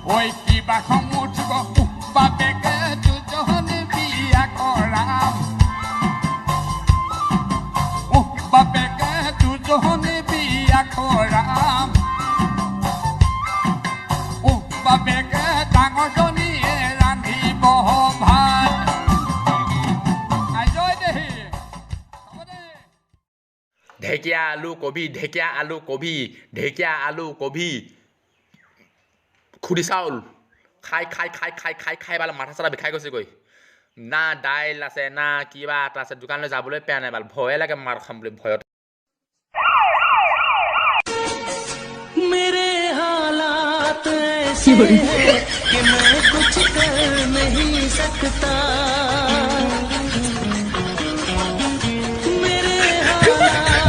ঐ কিবা সমুঠিব বাপেকে দুজনে বিয়া কৰাম বাপেকে দুজনে বিয়া কৰাম বাপেকে ডাঙৰজনীয়ে ৰান্ধিব ভাত আজয় দেহি ঢেকীয়া আলু কবি ঢেকীয়া আলু কবি ঢেকীয়া আলু কবি খুদি চাউল খাই খাই খাই খাই খাই খাই বাল মাথা চাথা বিষাই গৈছেগৈ না দাইল আছে না কিবা এটা আছে দোকানলৈ যাবলৈ পেয়া নাই বাল ভয়ে লাগে মাৰ খাম বুলি ভয়ত मेरे हालात ऐसे हैं कि मैं कुछ कर नहीं सकता मेरे हालात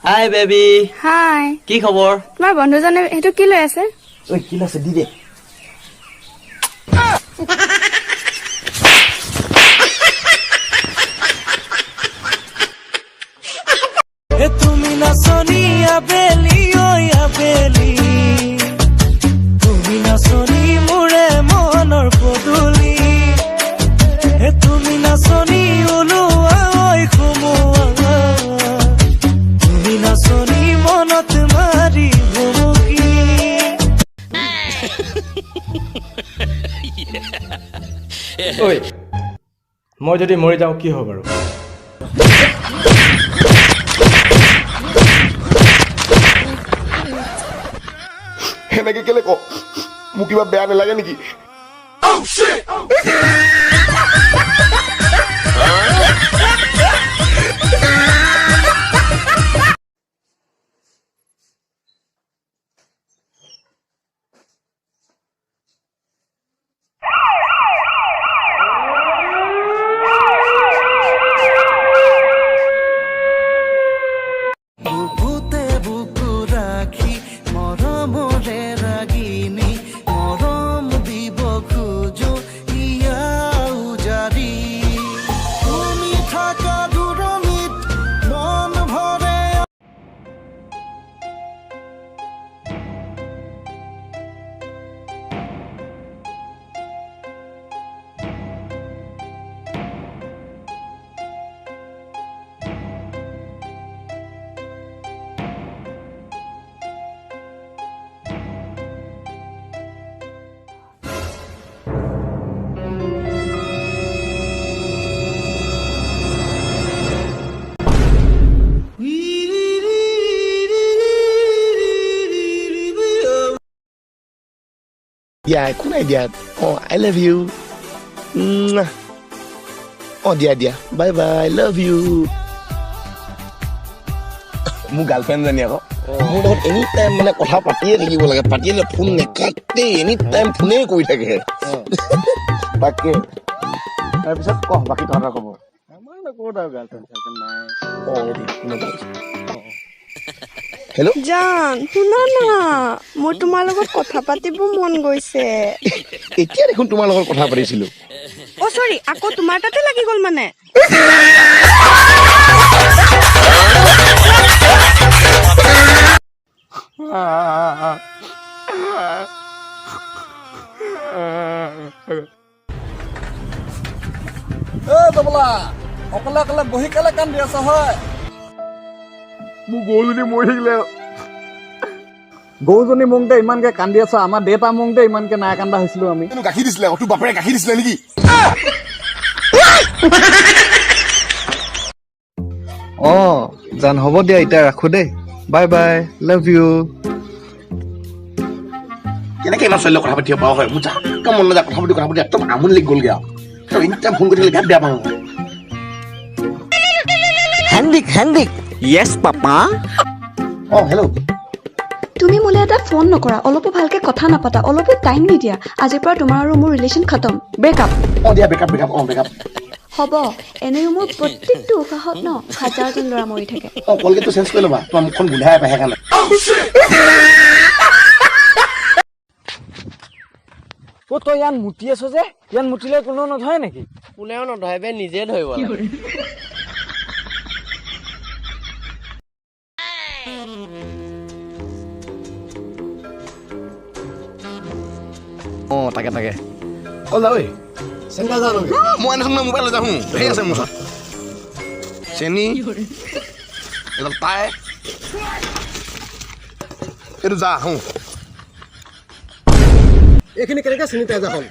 হাই বেবি হাই কি খবৰ তোমাৰ বন্ধুজনে সেইটো কি লৈ আছে ঐ কি লৈছে দি দে তুমি নাচনি আবেলি ঐ আবেলি তুমি নাচনি মোৰে মনৰ পদূলি তুমি নাচনি ওলোৱা ঐ সোমোৱা তুমি নাচনি মনত মাৰি ভুমুকি ঐ মই যদি মৰি যাওঁ কি হ'ব বাৰু এনেকে কেলে ক মোক কিবা বেয়া নালাগে নেকি বুকুতে বুকু ৰাখি মৰমৰে ৰাগিনী মৰম দিব খোজো ইয়া উজাৰি তুমি থাকা দূৰণিত মন ভৰে দিয়া একো নাই দিয়া আই লাভ ইউ দিয়া দিয়া বাই বাই লাভ ইউ মোৰ গাৰ্লফ্ৰেণ্ড জানি আকৌ মোৰ লগত এনি টাইম মানে কথা পাতিয়ে থাকিব লাগে পাতিলে ফোন নেকাটে এনি টাইম ফোনে কৰি থাকে তাকে তাৰপিছত কহ বাকী তহঁতৰ খবৰ আমাৰ ক'ত আৰু গাৰ্লফ্ৰেণ্ড নাই হেল্ল' জান শুনা না মোৰ তোমাৰ লগত কথা পাতিব মন গৈছে এতিয়া দেখোন তোমাৰ লগত কথা পাতিছিলো অ সৰি আকৌ তোমাৰ তাতে লাগি গ'ল মানে তবলা অকলে অকলে বহি কেলে কান্দি আছ হয় মোৰ গৰুজনী মৰি থাকিলে গৰুজনী মংতে ইমানকে কান্দি আছ আমাৰ দেউতা মংতে ইমানকে নাই কান্দা হৈছিলো আমি গাখীৰ দিছিলে তোৰ বাপেৰে গাখীৰ দিছিলে নেকি জান হ'ব দিয়া এতিয়া ৰাখো দেই বাই বাই লাভ ইউ কেনেকে ইমান ছোৱালীৰ কথা পাতিব পাৰ হয় মোৰ যাক মন নাযায় কথা পাতি একদম আমনি লাগি গ'লগে আৰু এনি টাইম ফোন কৰি থাকিলে গাত বেয়া পাওঁ হেন্দিক য়েছ পাপা হেল্ল' তুমি মোলে এটা ফোন নকৰা অলপো ভালকে কথা নাপাতা অলপো টাইম নিদিয়া আজিৰ পৰা তোমাৰ আৰু মোৰ ৰিলেশ্যন খতম ব্ৰেকআপ দিয়া ব্ৰেকআপ হ'ব এনেও মোৰ প্ৰত্যেকটো উশাহত ন হাজাৰজন ল'ৰা মৰি থাকে কলগেটটো চেঞ্জ কৰি ল'বা তোমাৰ মুখখন গোন্ধাই পাই সেইকাৰণে তই ইয়াত মুতি আছ যে ইয়াত মুতিলে কোনো নধৰে নেকি কোনেও নধৰে বে নিজে ধৰিব লাগে অঁ তাকে অ যা ঐ মই আনিছোঁ না মোবাইল লৈ যাওঁ সেই আছে মোৰ ওচৰত চেনি এডাল পাই এইটো যা আহোঁ এইখিনি কেনেকৈ চিনি পাই যা হ'ল